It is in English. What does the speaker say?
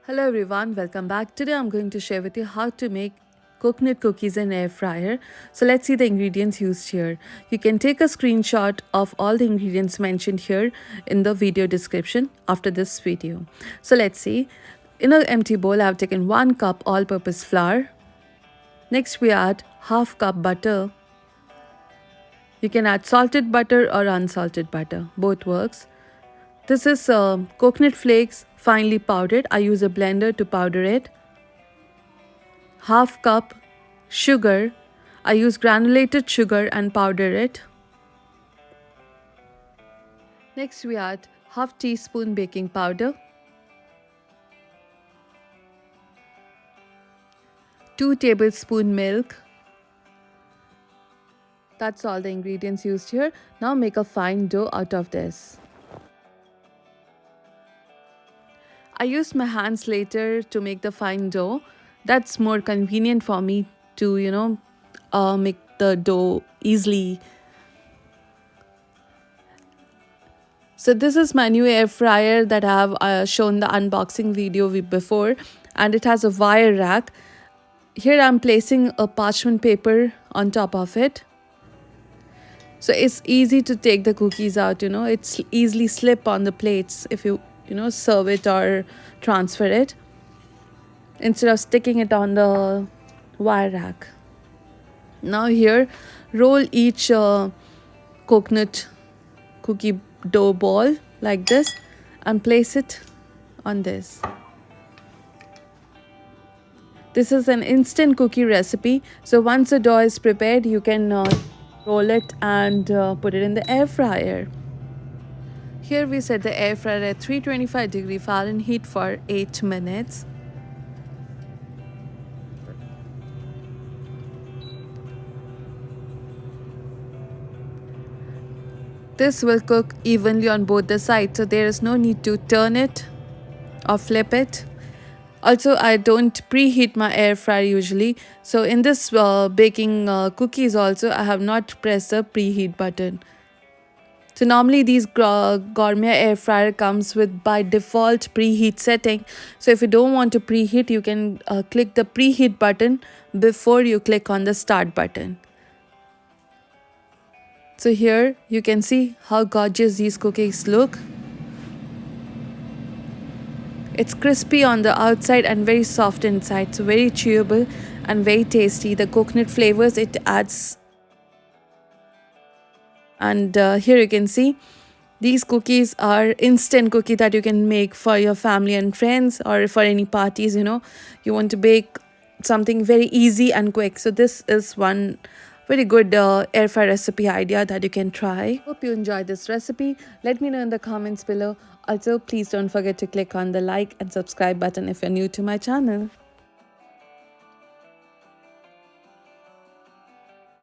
Hello everyone, welcome back. Today I'm going to share with you how to make coconut cookies in air fryer. So let's see the ingredients used here. You can take a screenshot of all the ingredients mentioned here in the video description after this video. So let's see. In an empty bowl I've taken 1 cup all-purpose flour. Next we add half cup butter. You can add salted butter or unsalted butter, both works. This is coconut flakes finely powdered. I use a blender to powder it. Half cup sugar. I use granulated sugar and powder it. Next we add half teaspoon baking powder. 2 tablespoon milk. That's all the ingredients used here. Now make a fine dough out of this. I used my hands later to make the fine dough. That's more convenient for me to, make the dough easily. So this is my new air fryer that I have shown the unboxing video before, and it has a wire rack. Here I'm placing a parchment paper on top of it. So it's easy to take the cookies out, it's easily slip on the plates if you serve it or transfer it instead of sticking it on the wire rack. Now here, roll each coconut cookie dough ball like this and place it on this. This is an instant cookie recipe. So once the dough is prepared, you can roll it and put it in the air fryer. Here we set the air fryer at 325 Fahrenheit for 8 minutes. This will cook evenly on both the sides, so there is no need to turn it or flip it. Also, I don't preheat my air fryer usually. So in this baking cookies also, I have not pressed the preheat button. So normally these gourmet air fryer comes with by default preheat setting. So if you don't want to preheat, you can click the preheat button before you click on the start button. So here you can see how gorgeous these cookies look. It's crispy on the outside and very soft inside. So very chewable and very tasty. The coconut flavors it adds. And here you can see these cookies are instant cookie that you can make for your family and friends or for any parties, you want to bake something very easy and quick. So this is one very good air fryer recipe idea that you can try. Hope you enjoyed this recipe. Let me know in the comments below. Also, please don't forget to click on the like and subscribe button if you're new to my channel.